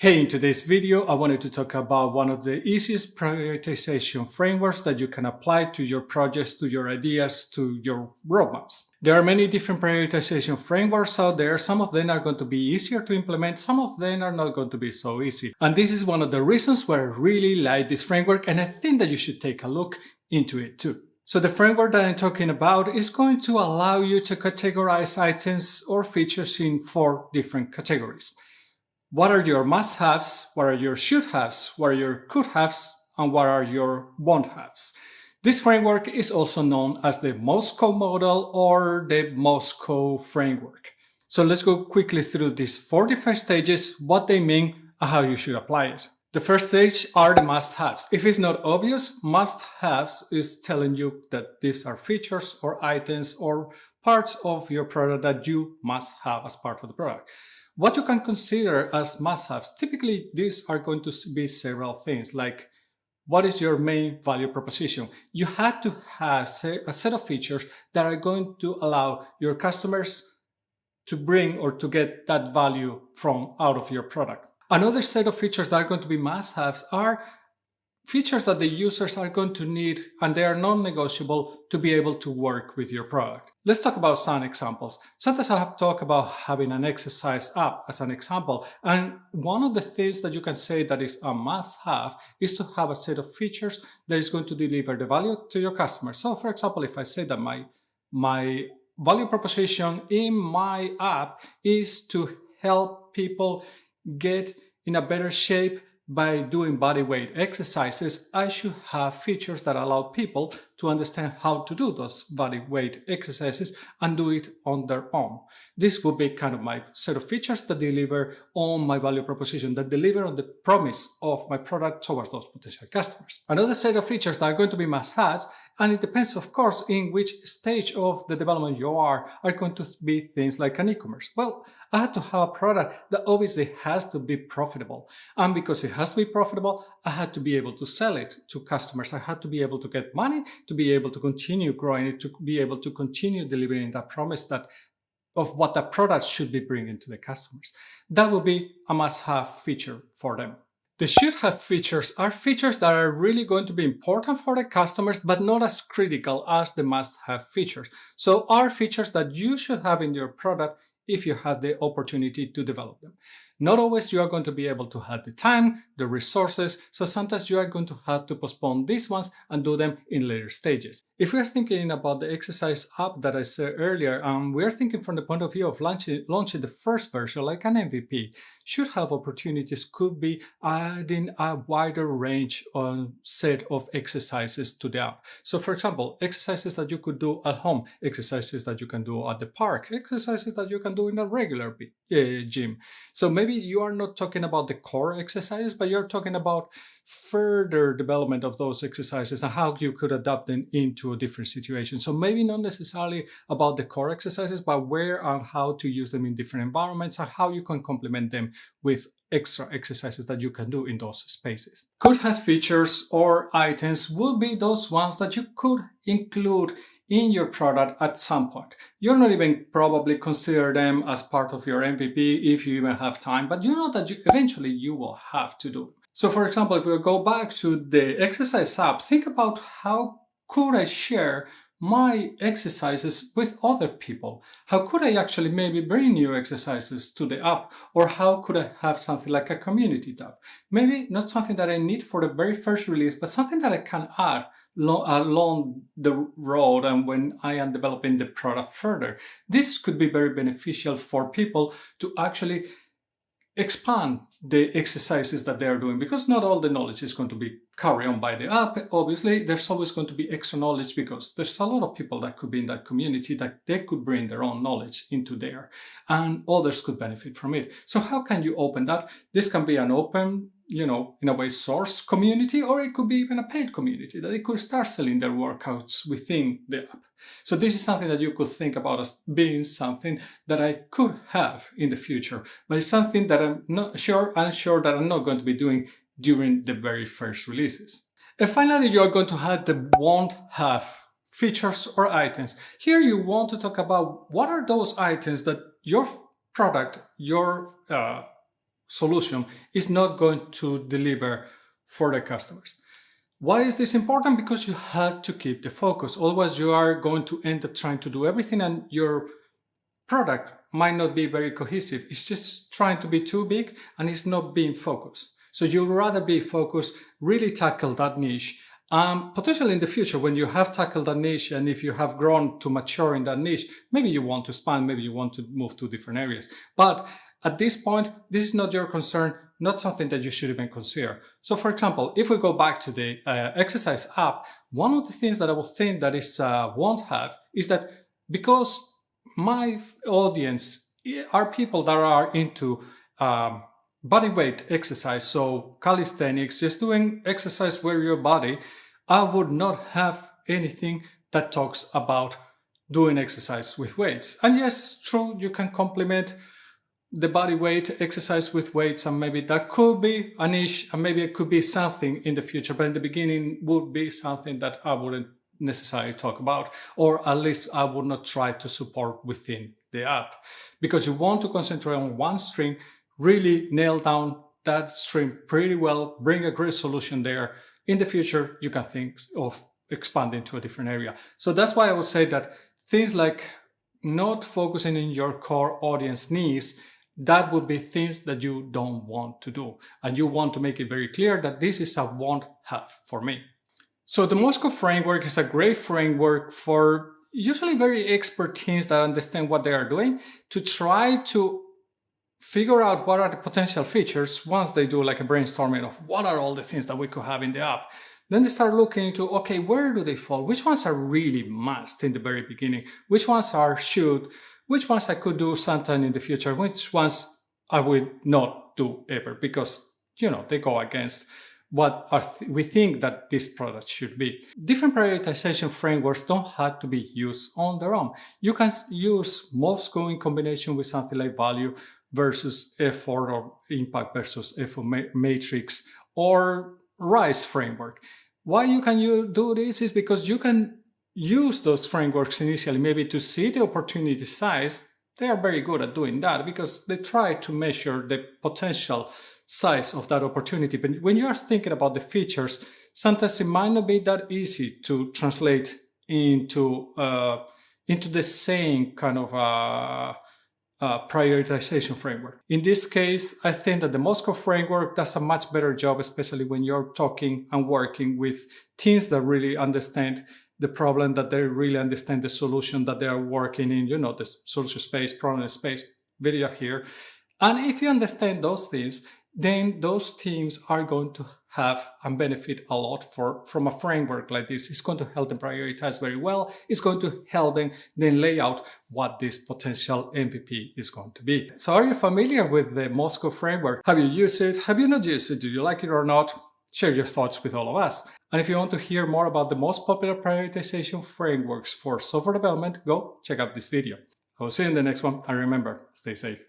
Hey, in today's video, I wanted to talk about one of the easiest prioritization frameworks that you can apply to your projects, to your ideas, to your roadmaps. There are many different prioritization frameworks out there. Some of them are going to be easier to implement. Some of them are not going to be so easy. And this is one of the reasons why I really like this framework. And I think that you should take a look into it too. So the framework that I'm talking about is going to allow you to categorize items or features in 4 different categories. What are your must-haves, what are your should-haves, what are your could-haves, and what are your won't-haves? This framework is also known as the MoSCoW model or the MoSCoW framework. So let's go quickly through these 4 different stages, what they mean, and how you should apply it. The first stage are the must-haves. If it's not obvious, must-haves is telling you that these are features or items or parts of your product that you must have as part of the product. What you can consider as must-haves, typically these are going to be several things, like what is your main value proposition? You have to have a set of features that are going to allow your customers to bring or to get that value from out of your product. Another set of features that are going to be must-haves are features that the users are going to need, and they are non-negotiable to be able to work with your product. Let's talk about some examples. Sometimes I have talked about having an exercise app as an example. And one of the things that you can say that is a must-have is to have a set of features that is going to deliver the value to your customers. So for example, if I say that my value proposition in my app is to help people get in a better shape by doing body weight exercises, I should have features that allow people to understand how to do those body weight exercises and do it on their own. This would be kind of my set of features that deliver on my value proposition, that deliver on the promise of my product towards those potential customers. Another set of features that are going to be must-haves, and it depends, of course, in which stage of the development you are going to be things like an e-commerce. Well, I had to have a product that obviously has to be profitable. And because it has to be profitable, I had to be able to sell it to customers. I had to be able to get money, to be able to continue growing it, to be able to continue delivering that promise that of what the product should be bringing to the customers. That would be a must-have feature for them. The should-have features are features that are really going to be important for the customers, but not as critical as the must-have features. So are features that you should have in your product if you have the opportunity to develop them. Not always you are going to be able to have the time, the resources, so sometimes you are going to have to postpone these ones and do them in later stages. If we are thinking about the exercise app that I said earlier, we are thinking from the point of view of launching the first version, like an MVP, should have opportunities could be adding a wider range on set of exercises to the app. So for example, exercises that you could do at home, exercises that you can do at the park, exercises that you can do in a regular gym. So maybe you are not talking about the core exercises, but you're talking about further development of those exercises and how you could adapt them into a different situation. So maybe not necessarily about the core exercises, but where and how to use them in different environments and how you can complement them with extra exercises that you can do in those spaces. Could have features or items will be those ones that you could include in your product at some point. You're not even probably consider them as part of your MVP if you even have time, but you know that eventually you will have to do them. So for example, if we go back to the exercise app, think about how could I share my exercises with other people? How could I actually maybe bring new exercises to the app? Or how could I have something like a community tab? Maybe not something that I need for the very first release, but something that I can add along the road and when I am developing the product further. This could be very beneficial for people to actually expand the exercises that they are doing, because not all the knowledge is going to be carried on by the app. Obviously, there's always going to be extra knowledge because there's a lot of people that could be in that community that they could bring their own knowledge into there and others could benefit from it. So how can you open that? This can be an open, in a way, source community, or it could be even a paid community that they could start selling their workouts within the app. So this is something that you could think about as being something that I could have in the future, but it's something that I'm sure that I'm not going to be doing during the very first releases. And finally, you are going to have the won't have features or items. Here you want to talk about what are those items that your product, your solution is not going to deliver for the customers. Why is this important? Because you have to keep the focus. Otherwise, you are going to end up trying to do everything and your product might not be very cohesive. It's just trying to be too big and it's not being focused. So you'd rather be focused, really tackle that niche. Potentially in the future, when you have tackled that niche and if you have grown to mature in that niche, maybe you want to expand, maybe you want to move to different areas. But at this point, this is not your concern, not something that you should even consider. So for example, if we go back to the exercise app, one of the things that I would think that is won't have is that because my audience are people that are into body weight exercise, so calisthenics, just doing exercise with your body, I would not have anything that talks about doing exercise with weights. And yes, true, you can complement the body weight exercise with weights, and maybe that could be a niche, and maybe it could be something in the future, but in the beginning would be something that I wouldn't necessarily talk about, or at least I would not try to support within the app, because you want to concentrate on one stream, really nail down that stream pretty well, bring a great solution there. In the future, you can think of expanding to a different area. So that's why I would say that things like not focusing in your core audience needs, that would be things that you don't want to do. And you want to make it very clear that this is a won't have for me. So the MoSCoW framework is a great framework for usually very expert teams that understand what they are doing to try to figure out what are the potential features once they do like a brainstorming of what are all the things that we could have in the app. Then they start looking into, okay, where do they fall? Which ones are really must in the very beginning? Which ones are should? Which ones I could do sometime in the future? Which ones I would not do ever? Because, they go against what we think that this product should be. Different prioritization frameworks don't have to be used on their own. You can use MoSCoW in combination with something like value versus effort, or impact versus effort matrix, or RISE framework. Why you can do this is because you can use those frameworks initially, maybe to see the opportunity size. They are very good at doing that because they try to measure the potential size of that opportunity. But when you are thinking about the features, sometimes it might not be that easy to translate into the same kind of prioritization framework. In this case, I think that the MoSCoW framework does a much better job, especially when you're talking and working with teams that really understand the problem, that they really understand the solution that they are working in, the solution space, problem space, video here. And if you understand those things, then those teams are going to have and benefit a lot from a framework like this. It's going to help them prioritize very well. It's going to help them then lay out what this potential MVP is going to be. So are you familiar with the MoSCoW framework? Have you used it? Have you not used it? Do you like it or not? Share your thoughts with all of us. And if you want to hear more about the most popular prioritization frameworks for software development, go check out this video. I will see you in the next one. And remember, stay safe.